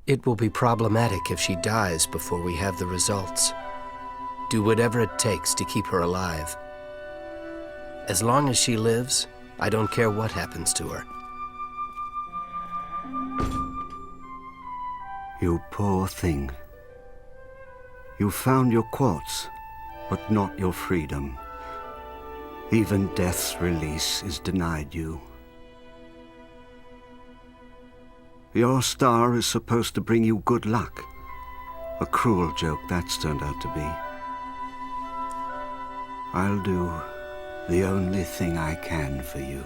It will be problematic if she dies before we have the results. Do whatever it takes to keep her alive. As long as she lives, I don't care what happens to her. You poor thing. You found your quartz, but not your freedom. Even death's release is denied you. Your star is supposed to bring you good luck. A cruel joke that's turned out to be. I'll do the only thing I can for you.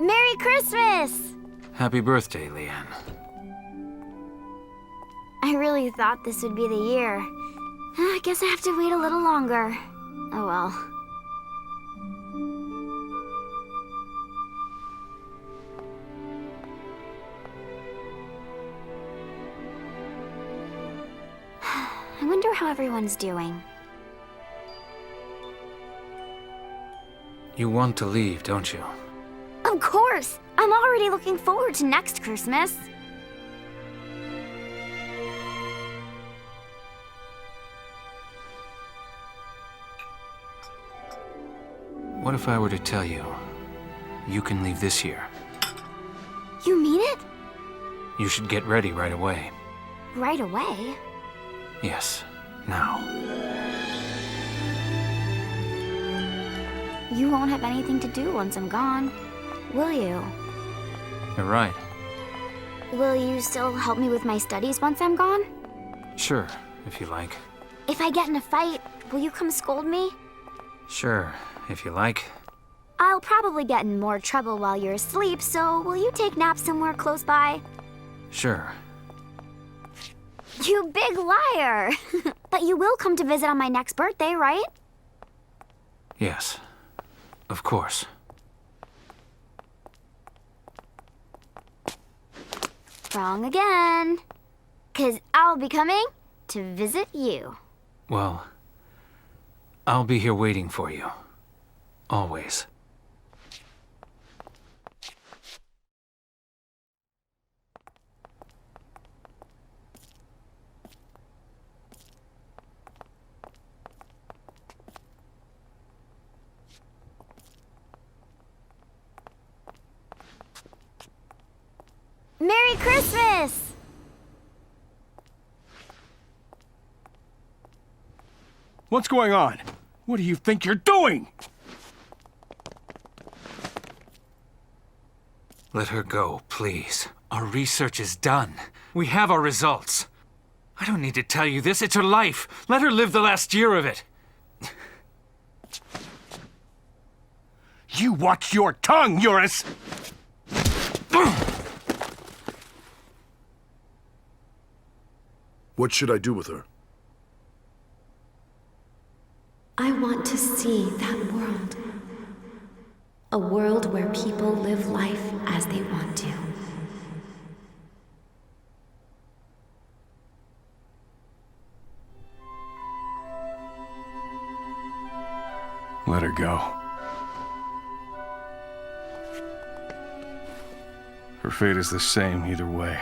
Merry Christmas! Happy birthday, Leanne. I really thought this would be the year. I guess I have to wait a little longer. Oh well. I wonder how everyone's doing. You want to leave, don't you? Of course! I'm already looking forward to next Christmas. What if I were to tell you, you can leave this year? You mean it? You should get ready right away. Right away? Yes, now. You won't have anything to do once I'm gone, will you? You're right. Will you still help me with my studies once I'm gone? Sure, if you like. If I get in a fight, will you come scold me? Sure, if you like. I'll probably get in more trouble while you're asleep, so will you take naps somewhere close by? Sure. You big liar! But you will come to visit on my next birthday, right? Yes, of course. Wrong again. 'Cause I'll be coming to visit you. Well, I'll be here waiting for you. Always. Merry Christmas! What's going on? What do you think you're doing? Let her go, please. Our research is done. We have our results. I don't need to tell you this. It's her life. Let her live the last year of it. You watch your tongue, Eurus! What should I do with her? I want to see that world. A world where people live life as they want to. Let her go. Her fate is the same either way.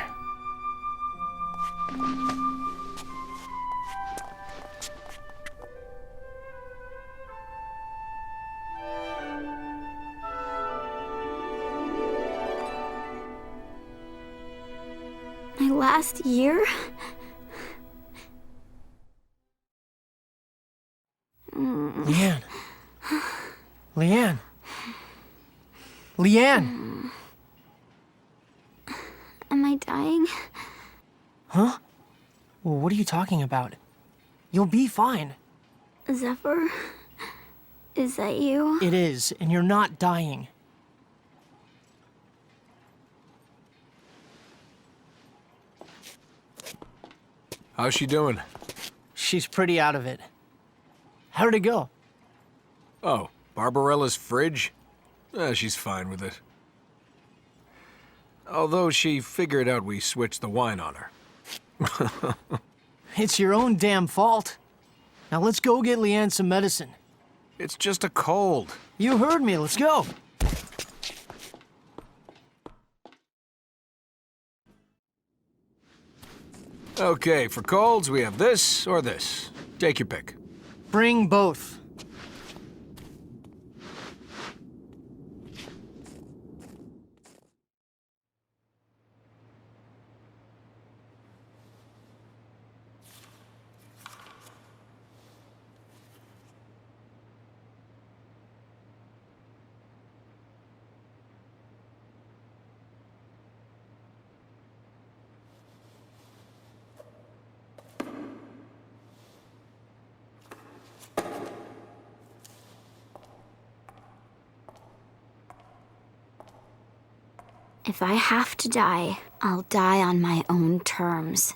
My last year? Leanne. Leanne. Leanne! Am I dying? Huh? Well, what are you talking about? You'll be fine. Zephyr? Is that you? It is, and you're not dying. How's she doing? She's pretty out of it. How did it go? Oh, Barbarella's fridge? She's fine with it. Although she figured out we switched the wine on her. It's your own damn fault. Now let's go get Leanne some medicine. It's just a cold. You heard me, let's go. Okay, for colds, we have this or this. Take your pick. Bring both. If I have to die, I'll die on my own terms.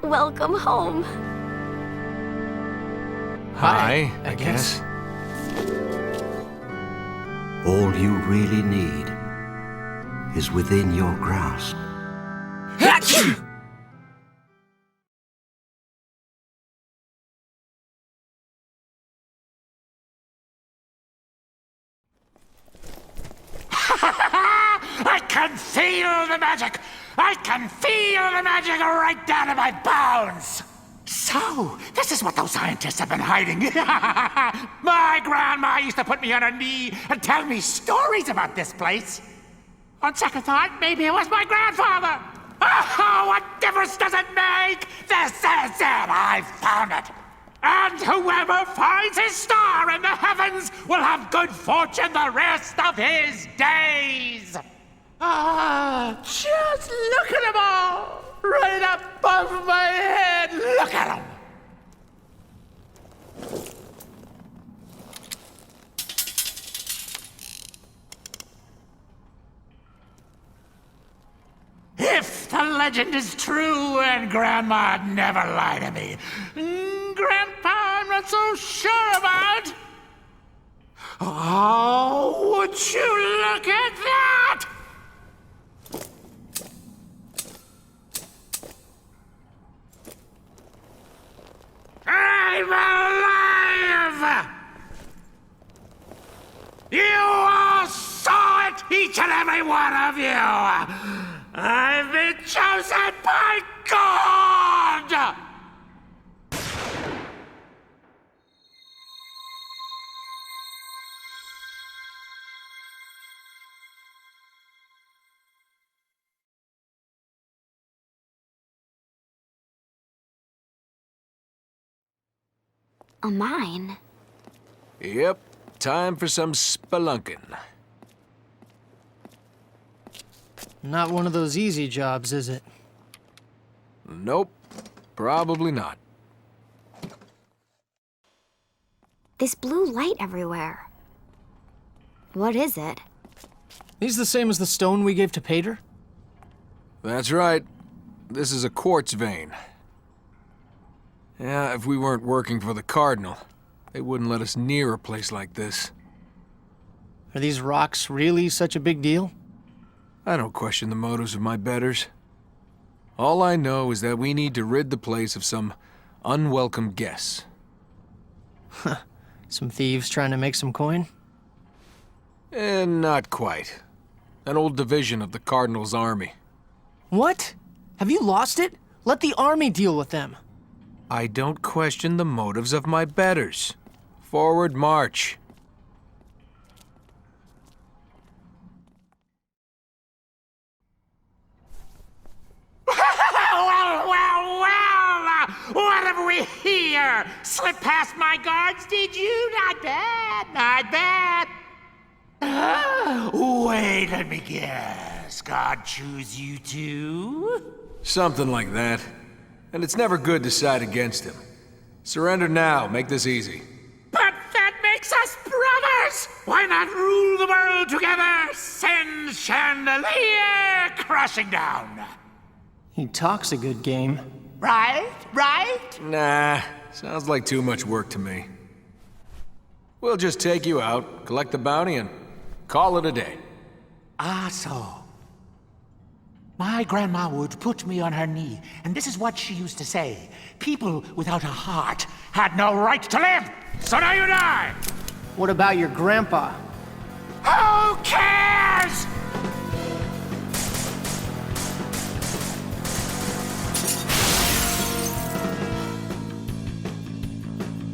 Welcome home. Hi, I guess. All you really need is within your grasp. I can feel the magic! I can feel the magic right down in my bones! So, this is what those scientists have been hiding. My grandma used to put me on her knee and tell me stories about this place. On second thought, maybe it was my grandfather. Oh, what difference does it make? This is it! I found it! And whoever finds his star in the heavens will have good fortune the rest of his days! Ah, just look at them all! Right above my head! Look at them! If the legend is true and Grandma'd never lie to me, Grandpa I'm not so sure about. Oh, would you look at that? I'm alive! You all saw it, each and every one of you! I've been chosen by God! A mine? Yep, time for some spelunking. Not one of those easy jobs, is it? Nope, probably not. This blue light everywhere. What is it? These the same as the stone we gave to Pater? That's right. This is a quartz vein. Yeah, if we weren't working for the Cardinal, they wouldn't let us near a place like this. Are these rocks really such a big deal? I don't question the motives of my betters. All I know is that we need to rid the place of some unwelcome guests. Some thieves trying to make some coin? Not quite. An old division of the Cardinal's army. What? Have you lost it? Let the army deal with them. I don't question the motives of my betters. Forward march. Well, what have we here? Slip past my guards, did you? Not bad, not bad. Wait, let me guess. God choose you too? Something like that. And it's never good to side against him. Surrender now, make this easy. But that makes us brothers! Why not rule the world together? Send chandelier crashing down. He talks a good game. Right? Right? Nah, sounds like too much work to me. We'll just take you out, collect the bounty, and call it a day. Ah, so. My grandma would put me on her knee, and this is what she used to say. People without a heart had no right to live, so now you die! What about your grandpa? Who cares?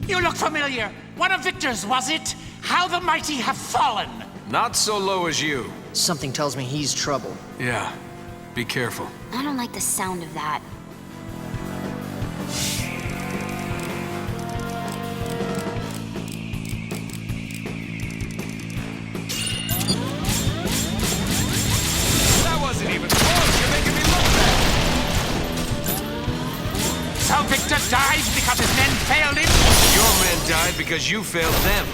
You look familiar. One of Victor's, was it? How the mighty have fallen. Not so low as you. Something tells me he's trouble. Yeah, be careful. I don't like the sound of that. That wasn't even close. You're making me look bad. So Victor died because his men failed him? Your men died because you failed them.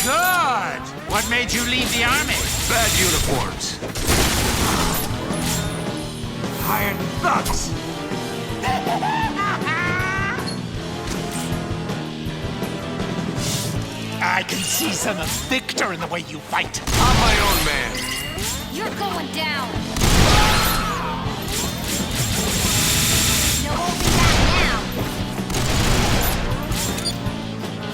Good. What made you leave the army? Bad uniforms. Iron thugs. I can see some of Victor in the way you fight. I'm my own man. You're going down. No holding back now.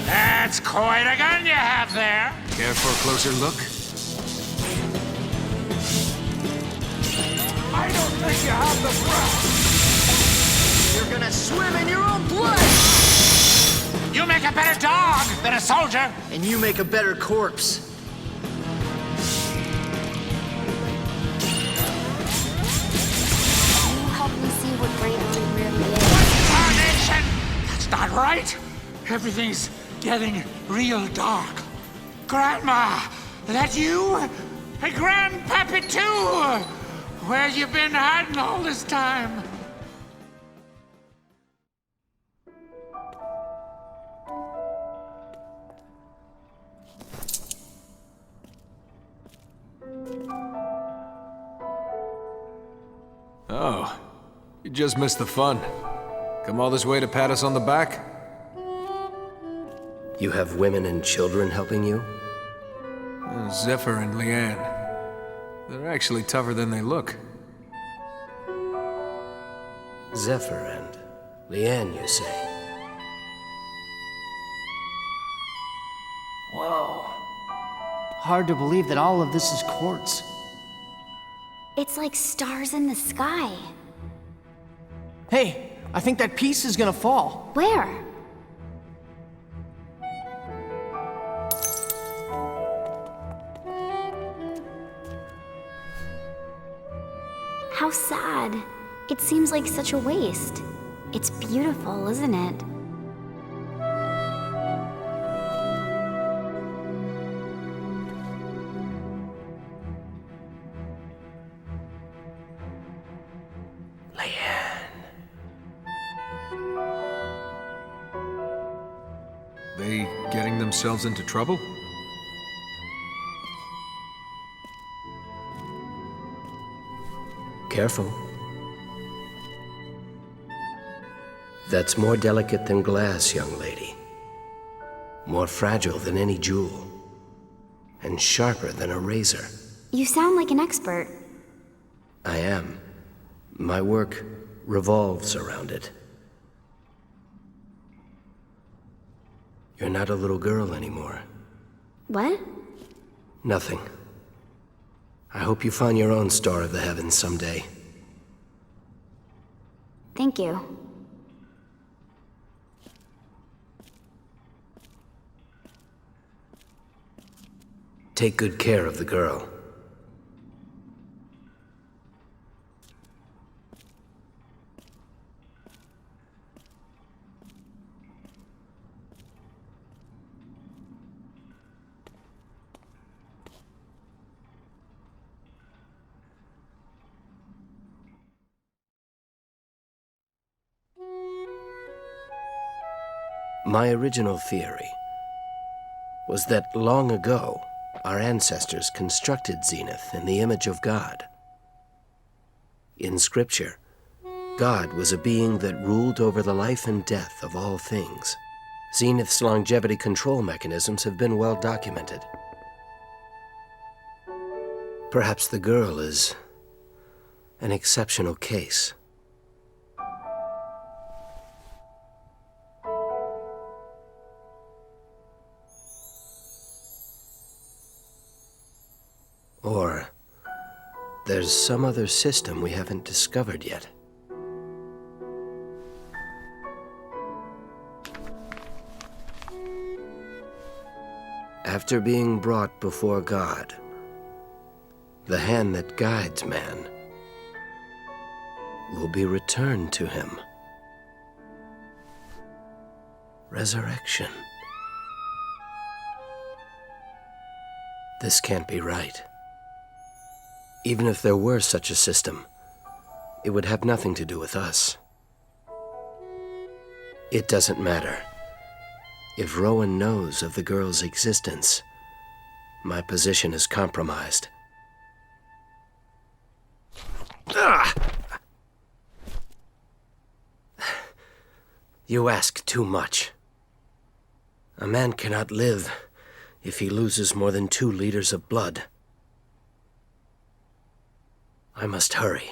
That's quite a gun you have there. Care for a closer look? I don't think you have the breath. You're gonna swim in your own blood! You make a better dog than a soldier. And you make a better corpse. Can you help me see what bravery really is? Tarnation! That's not right. Everything's getting real dark. Grandma, that you? Hey, Grandpappy too? Where you been hiding all this time? Oh, you just missed the fun. Come all this way to pat us on the back? You have women and children helping you? Zephyr and Leanne. They're actually tougher than they look. Zephyr and Leanne, you say? Whoa. Hard to believe that all of this is quartz. It's like stars in the sky. Hey, I think that piece is gonna fall. Where? How sad. It seems like such a waste. It's beautiful, isn't it? They getting themselves into trouble? Careful. That's more delicate than glass, young lady. More fragile than any jewel. And sharper than a razor. You sound like an expert. I am. My work revolves around it. You're not a little girl anymore. What? Nothing. I hope you find your own star of the heavens someday. Thank you. Take good care of the girl. My original theory was that long ago, our ancestors constructed Zenith in the image of God. In Scripture, God was a being that ruled over the life and death of all things. Zenith's longevity control mechanisms have been well documented. Perhaps the girl is an exceptional case. Or there's some other system we haven't discovered yet. After being brought before God, the hand that guides man will be returned to him. Resurrection. This can't be right. Even if there were such a system, it would have nothing to do with us. It doesn't matter. If Rowan knows of the girl's existence, my position is compromised. Ah! You ask too much. A man cannot live if he loses more than 2 liters of blood. I must hurry.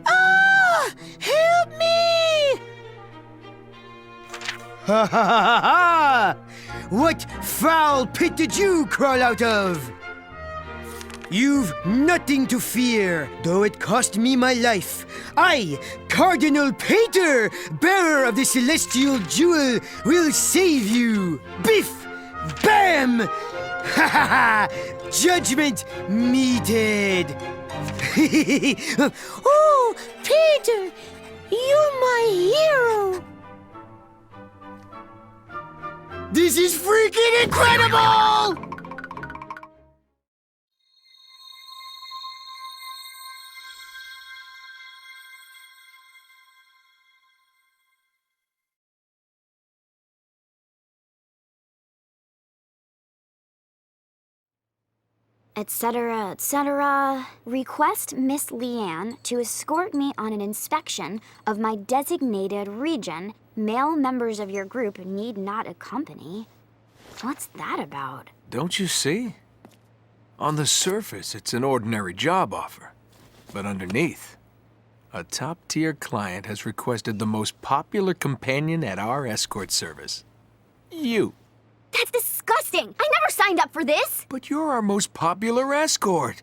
Ah! Help me! Ha ha ha ha ha! What foul pit did you crawl out of? You've nothing to fear, though it cost me my life. I, Cardinal Pater, bearer of the celestial jewel, will save you. Biff! Bam! Ha ha ha! Judgment meted! Oh, Peter! You're my hero! This is freaking incredible! Etc., etc. Request Miss Leanne to escort me on an inspection of my designated region. Male members of your group need not accompany. What's that about? Don't you see? On the surface, it's an ordinary job offer. But underneath, a top-tier client has requested the most popular companion at our escort service. You. That's disgusting! I never signed up for this! But you're our most popular escort.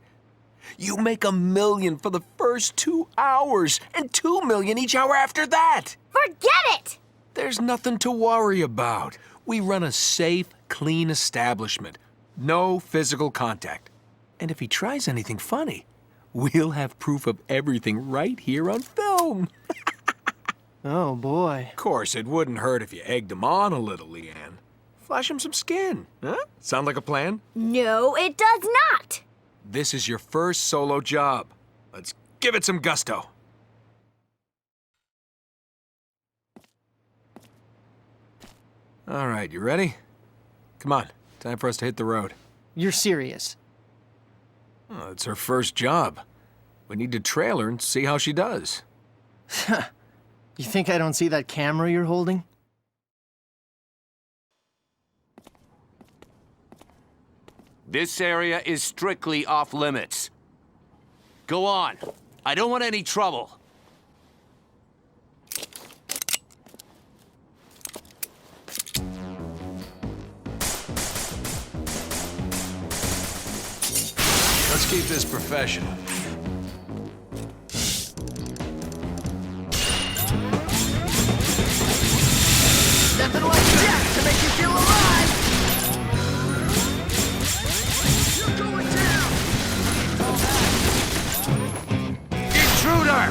You make $1 million for the first 2 hours, and $2 million each hour after that. Forget it! There's nothing to worry about. We run a safe, clean establishment. No physical contact. And if he tries anything funny, we'll have proof of everything right here on film. Oh, boy. Of course, it wouldn't hurt if you egged him on a little, Leanne. Flash him some skin, huh? Sound like a plan? No, it does not! This is your first solo job. Let's give it some gusto. All right, you ready? Come on, time for us to hit the road. You're serious? Oh, it's her first job. We need to trail her and see how she does. You think I don't see that camera you're holding? This area is strictly off-limits. Go on. I don't want any trouble. Let's keep this professional. Nothing like death to make you feel alive! Intruder!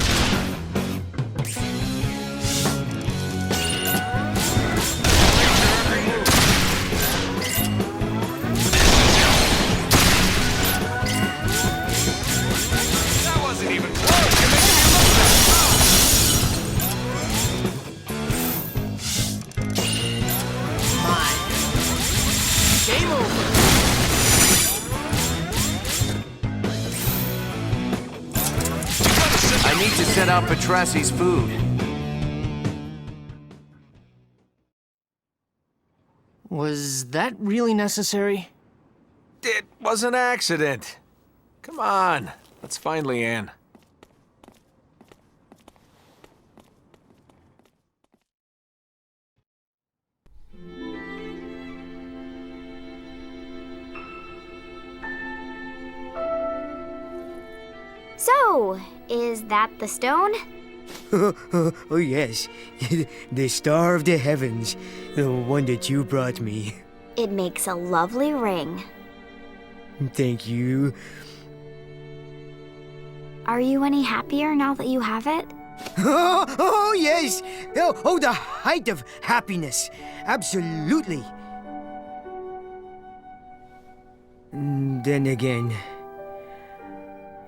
I need to set out Petrassi's food. Was that really necessary? It was an accident. Come on, let's find Leanne. So, is that the stone? Oh, yes. The star of the heavens. The one that you brought me. It makes a lovely ring. Thank you. Are you any happier now that you have it? Oh, yes! Oh, the height of happiness. Absolutely. Then again,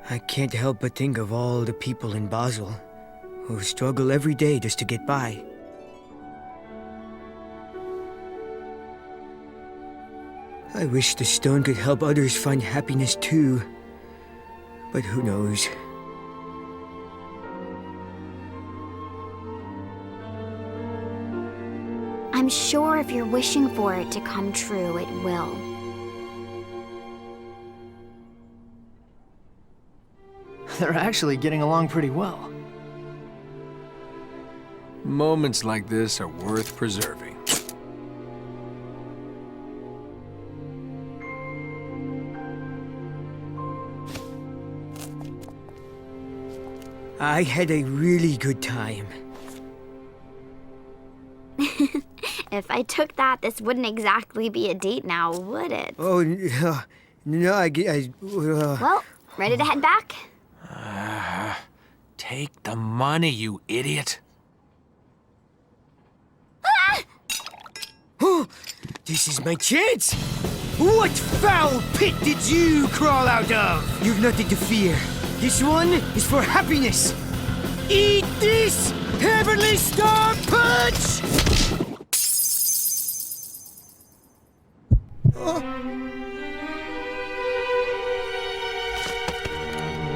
I can't help but think of all the people in Basel who struggle every day just to get by. I wish the stone could help others find happiness too, but who knows? I'm sure if you're wishing for it to come true, it will. They're actually getting along pretty well. Moments like this are worth preserving. I had a really good time. If I took that, this wouldn't exactly be a date now, would it? Oh, no, Well, ready to head back? Take the money, you idiot. Oh, this is my chance! What foul pit did you crawl out of? You've nothing to fear. This one is for happiness. Eat this, Heavenly Star Punch!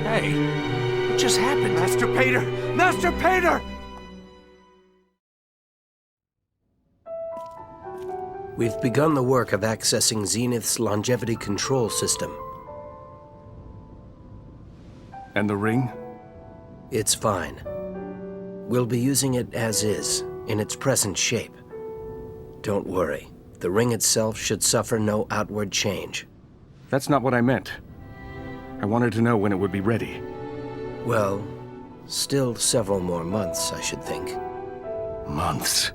Hey, what just happened? Master Pater! Master Pater! We've begun the work of accessing Zenith's longevity control system. And the ring? It's fine. We'll be using it as is, in its present shape. Don't worry. The ring itself should suffer no outward change. That's not what I meant. I wanted to know when it would be ready. Well, still several more months, I should think. Months?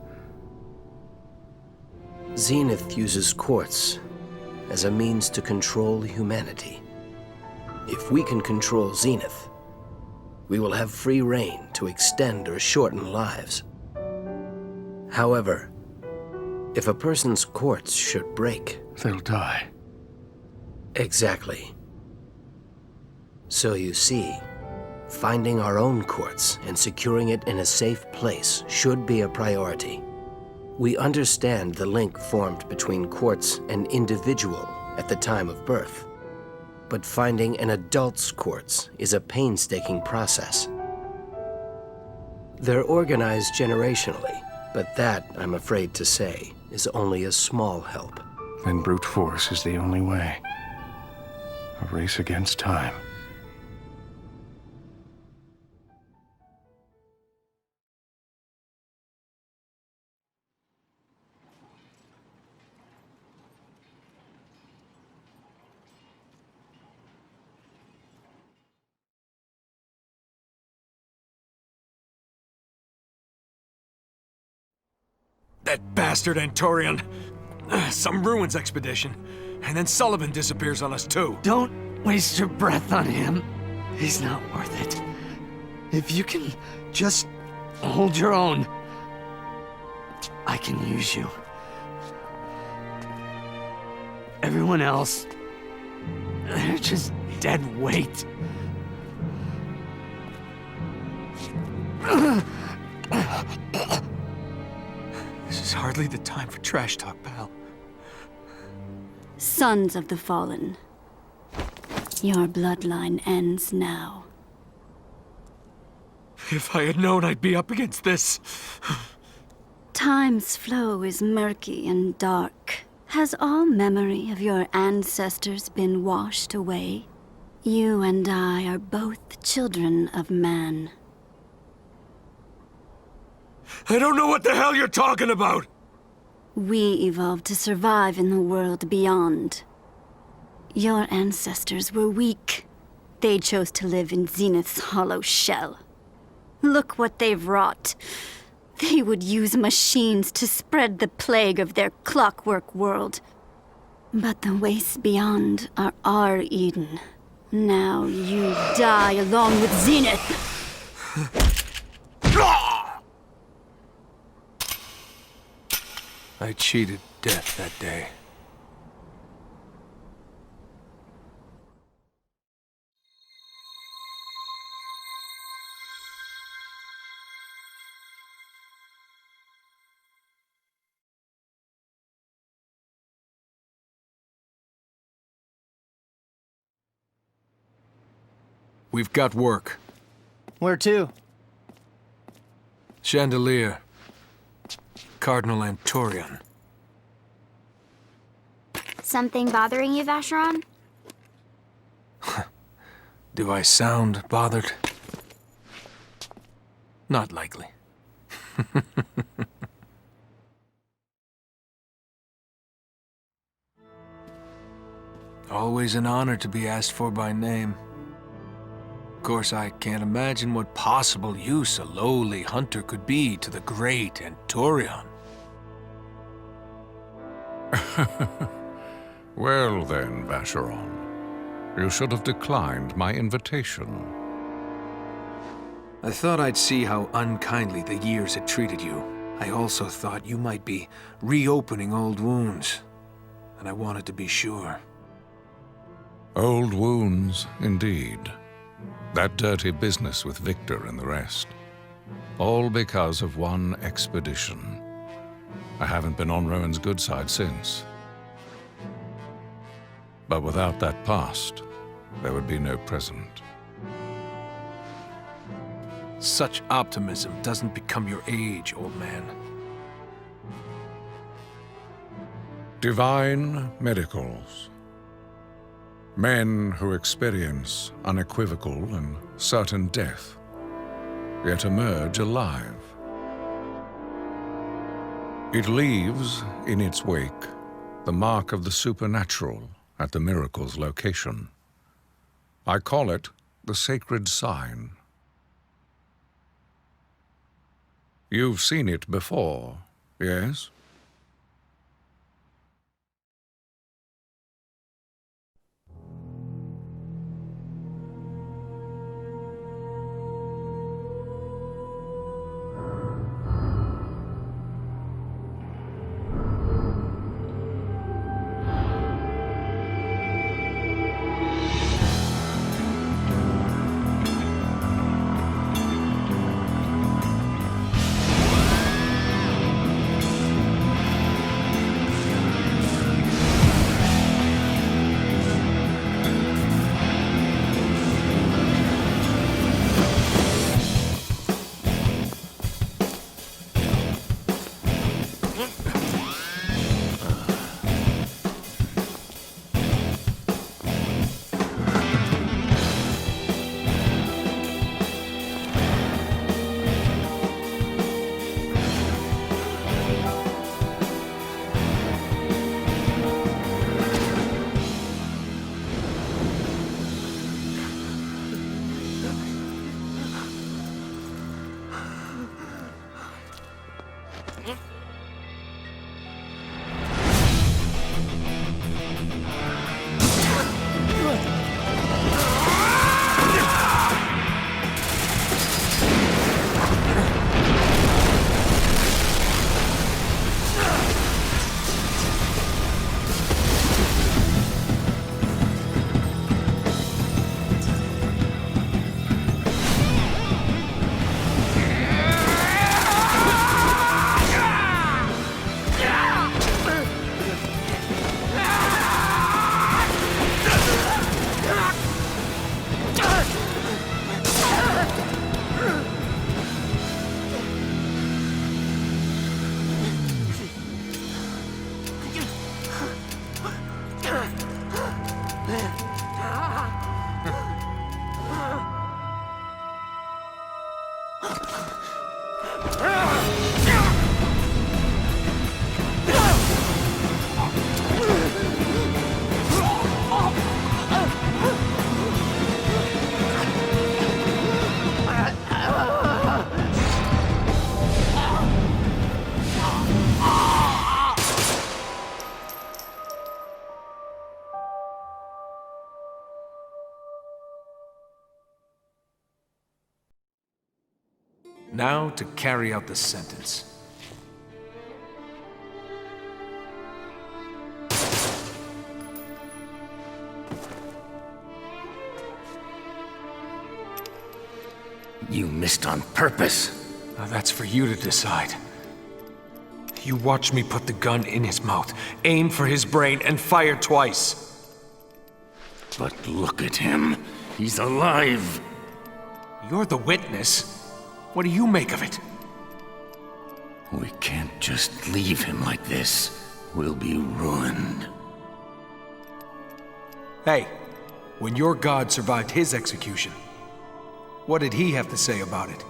Zenith uses quartz as a means to control humanity. If we can control Zenith, we will have free rein to extend or shorten lives. However, if a person's quartz should break... They'll die. Exactly. So you see, finding our own quartz and securing it in a safe place should be a priority. We understand the link formed between quartz and individual at the time of birth. But finding an adult's quartz is a painstaking process. They're organized generationally, but that, I'm afraid to say, is only a small help. Then brute force is the only way. A race against time. That bastard Antorian. Some ruins expedition. And then Sullivan disappears on us too. Don't waste your breath on him. He's not worth it. If you can just hold your own, I can use you. Everyone else, they're just dead weight. This is hardly the time for trash talk, pal. Sons of the Fallen. Your bloodline ends now. If I had known I'd be up against this. Time's flow is murky and dark. Has all memory of your ancestors been washed away? You and I are both children of man. I don't know what the hell you're talking about! We evolved to survive in the world beyond. Your ancestors were weak. They chose to live in Zenith's hollow shell. Look what they've wrought. They would use machines to spread the plague of their clockwork world. But the wastes beyond are our Eden. Now you die along with Zenith! I cheated death that day. We've got work. Where to? Chandelier. Cardinal Anturion. Something bothering you, Vacheron? Do I sound bothered? Not likely. Always an honor to be asked for by name. Of course, I can't imagine what possible use a lowly hunter could be to the great Anturion. Well then, Vacheron, you should have declined my invitation. I thought I'd see how unkindly the years had treated you. I also thought you might be reopening old wounds, and I wanted to be sure. Old wounds, indeed. That dirty business with Victor and the rest. All because of one expedition. I haven't been on Rowan's good side since. But without that past, there would be no present. Such optimism doesn't become your age, old man. Divine medicals. Men who experience unequivocal and certain death, yet emerge alive. It leaves in its wake the mark of the supernatural at the miracle's location. I call it the sacred sign. You've seen it before, yes? Now to carry out the sentence. You missed on purpose. Now that's for you to decide. You watch me put the gun in his mouth, aim for his brain, and fire twice. But look at him. He's alive. You're the witness. What do you make of it? We can't just leave him like this. We'll be ruined. Hey, when your god survived his execution, what did he have to say about it?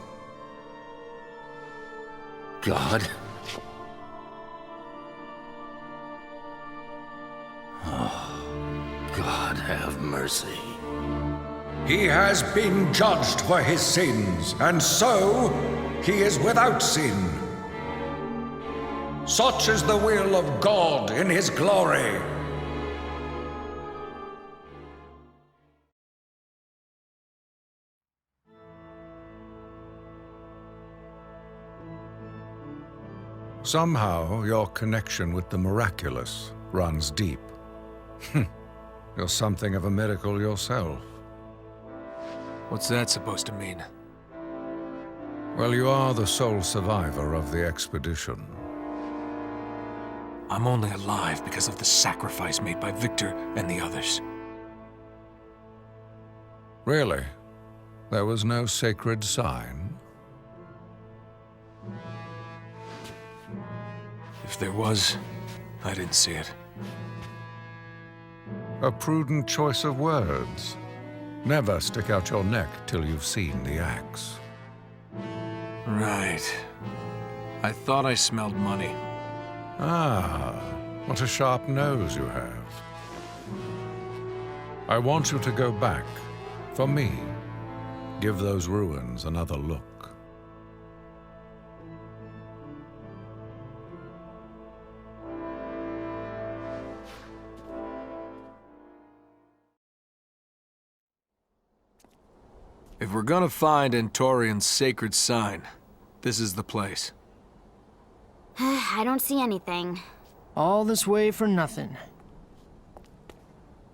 God? Oh, God have mercy. He has been judged for his sins, and so he is without sin. Such is the will of God in his glory. Somehow, your connection with the miraculous runs deep. You're something of a miracle yourself. What's that supposed to mean? Well, you are the sole survivor of the expedition. I'm only alive because of the sacrifice made by Victor and the others. Really? There was no sacred sign? If there was, I didn't see it. A prudent choice of words. Never stick out your neck till you've seen the axe. Right. I thought I smelled money. Ah, what a sharp nose you have. I want you to go back. For me. Give those ruins another look. If we're gonna find Antorian's sacred sign, this is the place. I don't see anything. All this way for nothing.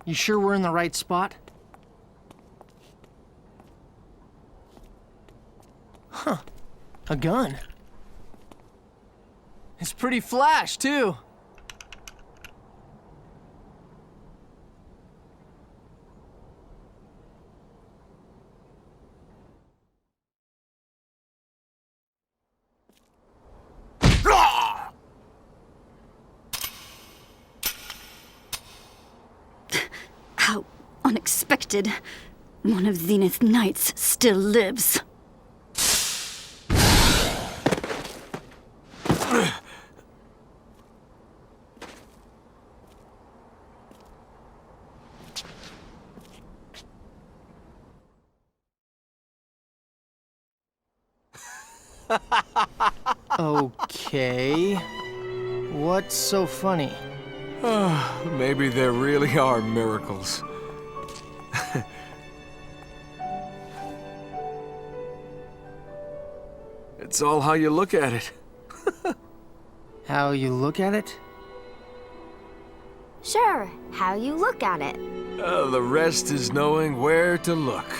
You sure we're in the right spot? Huh. A gun. It's pretty flash, too. How unexpected. One of Zenith's knights still lives. Okay. What's so funny? Maybe there really are miracles. It's all how you look at it. How you look at it? Sure, how you look at it. The rest is knowing where to look.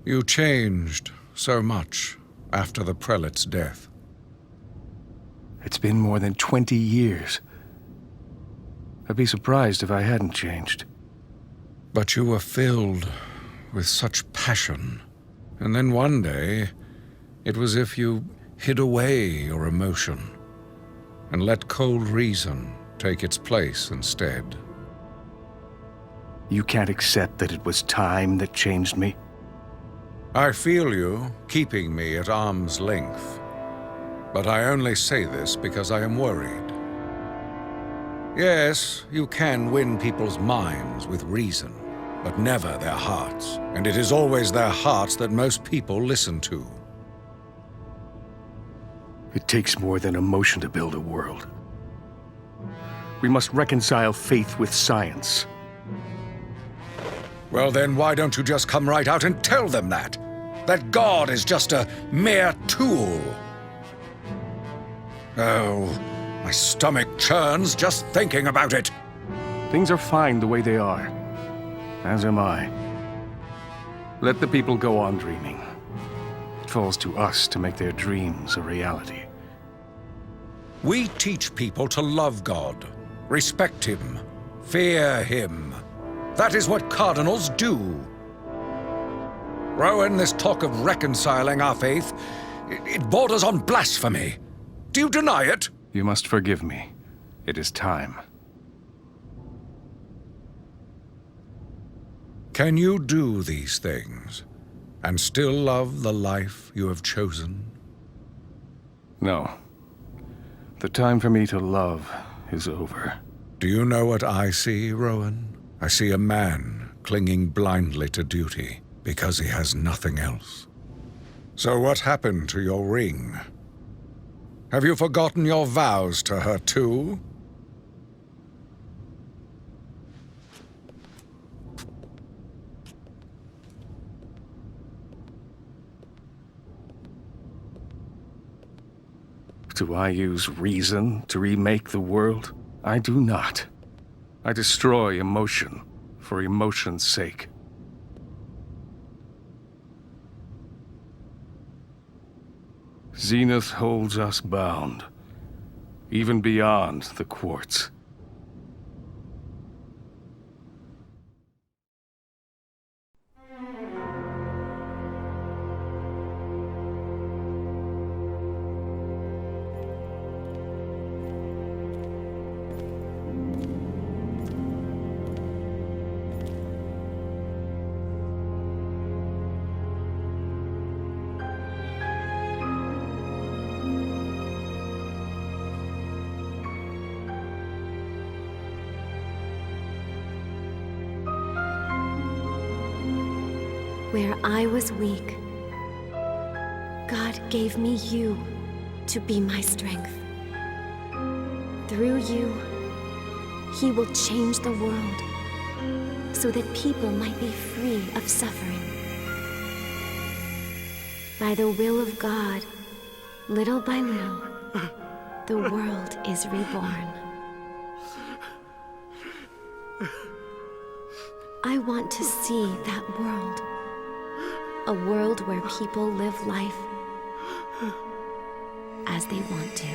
You changed so much after the prelate's death. It's been more than 20 years. I'd be surprised if I hadn't changed. But you were filled with such passion. And then one day, it was as if you hid away your emotion and let cold reason take its place instead. You can't accept that it was time that changed me? I feel you, keeping me at arm's length. But I only say this because I am worried. Yes, you can win people's minds with reason, but never their hearts. And it is always their hearts that most people listen to. It takes more than emotion to build a world. We must reconcile faith with science. Well, then why don't you just come right out and tell them that? That God is just a mere tool. Oh, my stomach churns just thinking about it. Things are fine the way they are. As am I. Let the people go on dreaming. It falls to us to make their dreams a reality. We teach people to love God, respect Him, fear Him. That is what cardinals do. Rowan, this talk of reconciling our faith, it borders on blasphemy. Do you deny it? You must forgive me. It is time. Can you do these things and still love the life you have chosen? No. The time for me to love is over. Do you know what I see, Rowan? I see a man clinging blindly to duty because he has nothing else. So what happened to your ring? Have you forgotten your vows to her too? Do I use reason to remake the world? I do not. I destroy emotion for emotion's sake. Zenith holds us bound, even beyond the quartz. Where I was weak, God gave me you to be my strength. Through you, He will change the world so that people might be free of suffering. By the will of God, little by little, the world is reborn. I want to see that world. A world where people live life as they want to.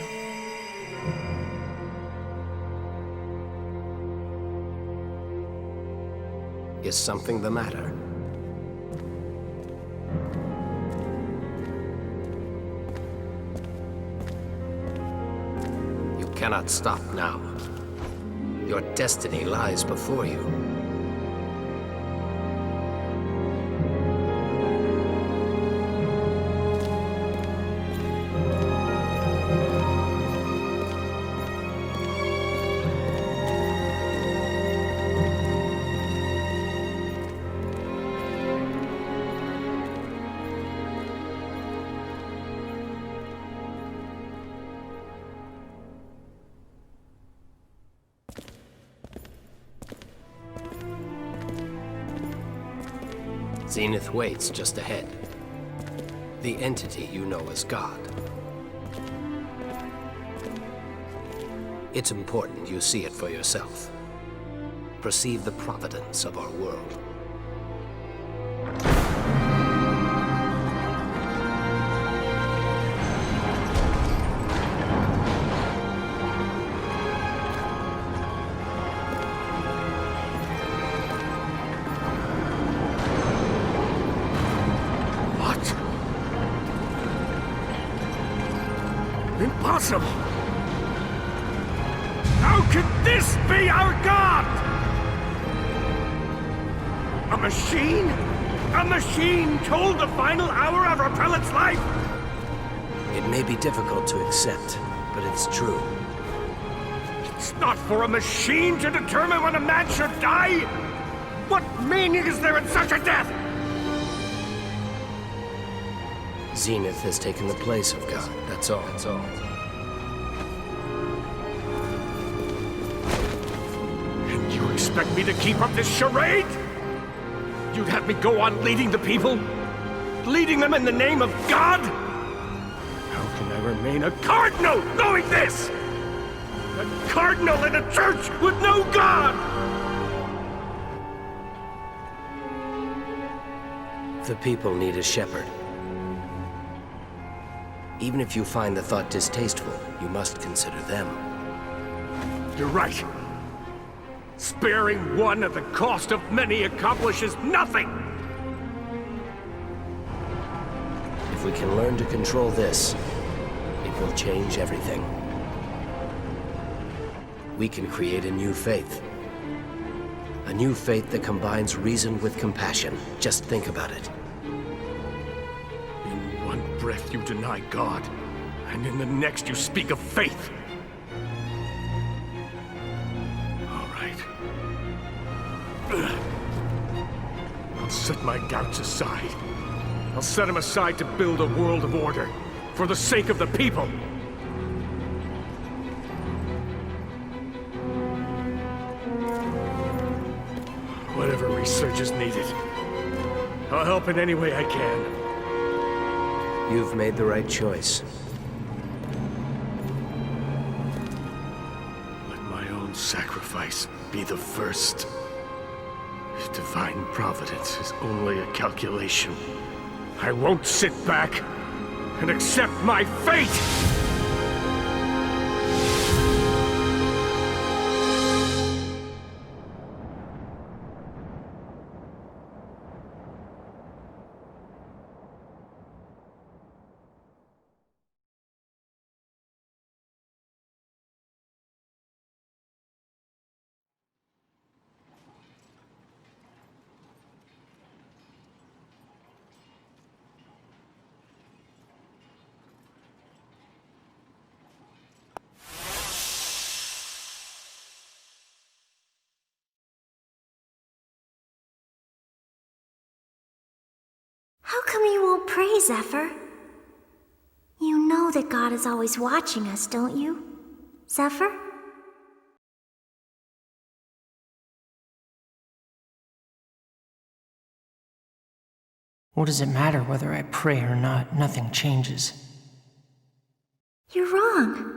Is something the matter? You cannot stop now. Your destiny lies before you. Zenith waits just ahead. The entity you know as God. It's important you see it for yourself. Perceive the providence of our world. Impossible! How could this be our God? A machine? A machine told the final hour of our prelate's life? It may be difficult to accept, but it's true. It's not for a machine to determine when a man should die! What meaning is there in such a death? Zenith has taken the place of God, that's all. And you expect me to keep up this charade? You'd have me go on leading the people? Leading them in the name of God? How can I remain a cardinal knowing this? A cardinal in a church with no God! The people need a shepherd. Even if you find the thought distasteful, you must consider them. You're right. Sparing one at the cost of many accomplishes nothing! If we can learn to control this, it will change everything. We can create a new faith. A new faith that combines reason with compassion. Just think about it. In one breath you deny God, and in the next you speak of faith. All right. I'll set my doubts aside. I'll set them aside to build a world of order, for the sake of the people. Whatever research is needed, I'll help in any way I can. You've made the right choice. Let my own sacrifice be the first. Divine providence is only a calculation. I won't sit back and accept my fate! How come you won't pray, Zephyr? You know that God is always watching us, don't you, Zephyr? What does it matter whether I pray or not? Nothing changes. You're wrong.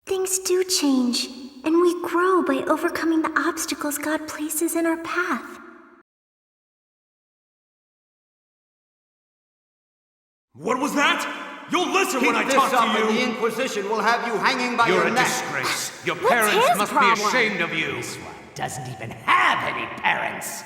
Things do change, and we grow by overcoming the obstacles God places in our path. What was that? You'll listen when I talk to you! And the Inquisition will have you hanging by your neck! You're a disgrace. Your parents must be ashamed of you. This one doesn't even have any parents.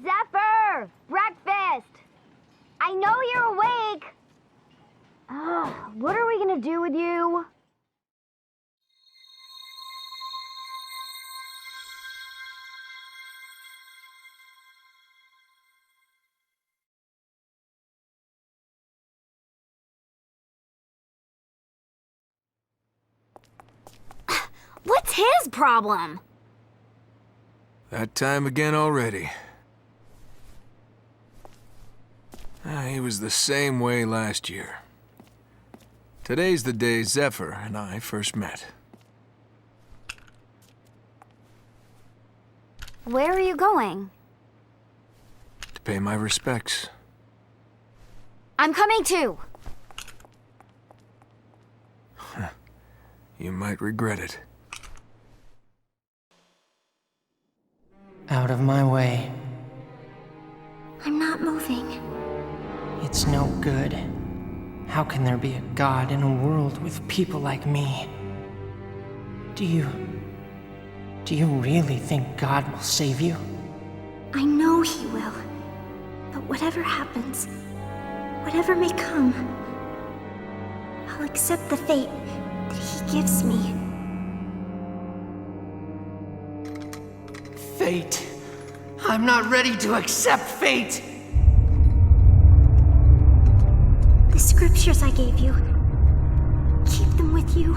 Zephyr! Breakfast! I know you're awake! What are we gonna do with you? What's his problem? That time again already. He was the same way last year. Today's the day Zephyr and I first met. Where are you going? To pay my respects. I'm coming too! You might regret it. Out of my way. I'm not moving. It's no good. How can there be a God in a world with people like me? Do you really think God will save you? I know he will. But whatever happens, whatever may come, I'll accept the fate that he gives me. Fate. I'm not ready to accept fate! The scriptures I gave you. Keep them with you.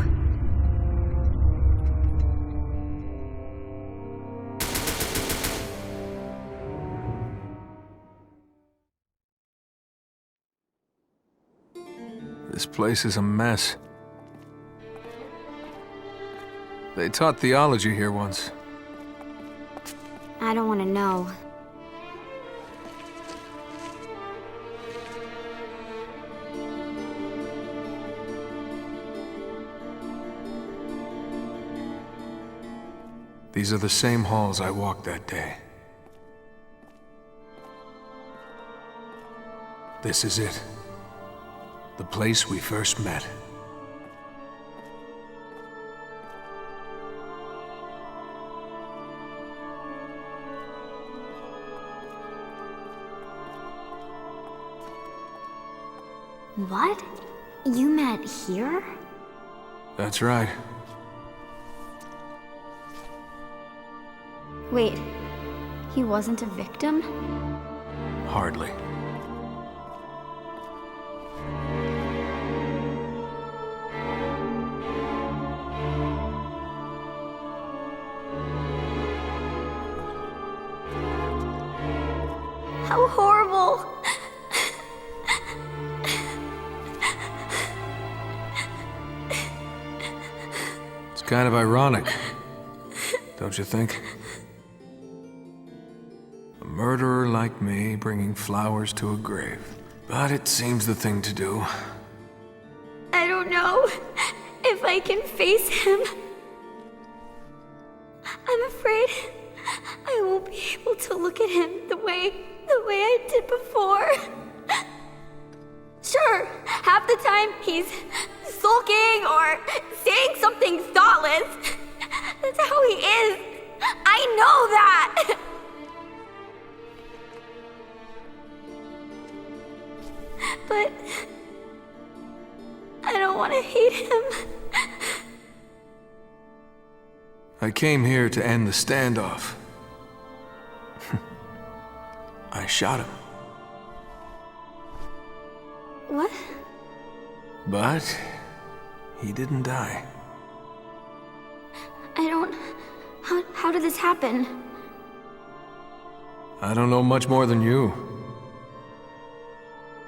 This place is a mess. They taught theology here once. I don't want to know. These are the same halls I walked that day. This is it. The place we first met. What? You met here? That's right. Wait, he wasn't a victim? Hardly. How horrible! It's kind of ironic, don't you think? A murderer like me bringing flowers to a grave. But it seems the thing to do. I don't know if I can face him. I'm afraid I won't be able to look at him the way I did before. Sure, half the time he's sulking or saying something thoughtless. That's how he is. I know that. But I don't want to hate him. I came here to end the standoff. I shot him. What? But he didn't die. I don't... How did this happen? I don't know much more than you.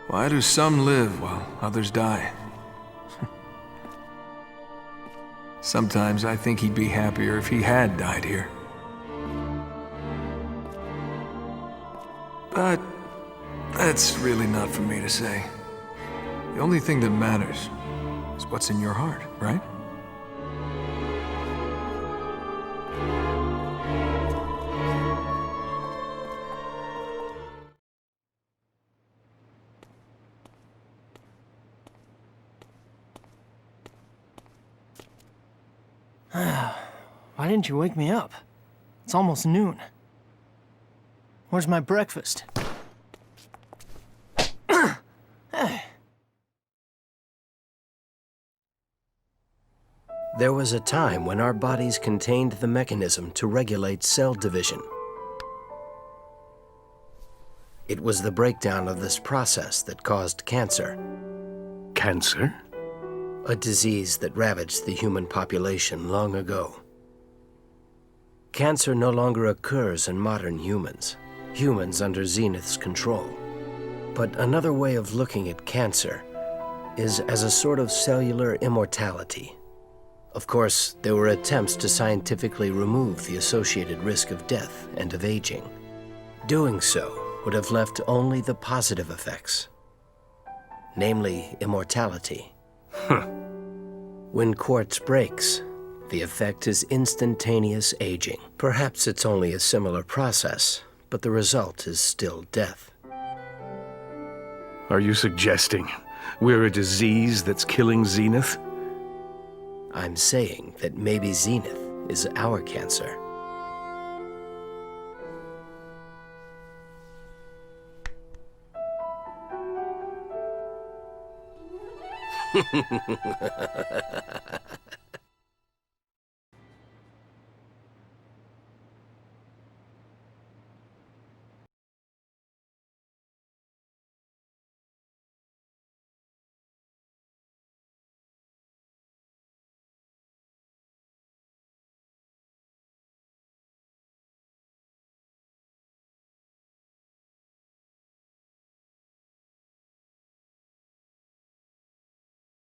Why do some live while others die? Sometimes I think he'd be happier if he had died here. But that's really not for me to say. The only thing that matters is what's in your heart, right? Why didn't you wake me up? It's almost noon. Where's my breakfast? Hey. There was a time when our bodies contained the mechanism to regulate cell division. It was the breakdown of this process that caused cancer. Cancer? A disease that ravaged the human population long ago. Cancer no longer occurs in modern humans under Zenith's control. But another way of looking at cancer is as a sort of cellular immortality. Of course, there were attempts to scientifically remove the associated risk of death and of aging. Doing so would have left only the positive effects, namely immortality. When quartz breaks, the effect is instantaneous aging. Perhaps it's only a similar process, but the result is still death. Are you suggesting we're a disease that's killing Zenith? I'm saying that maybe Zenith is our cancer.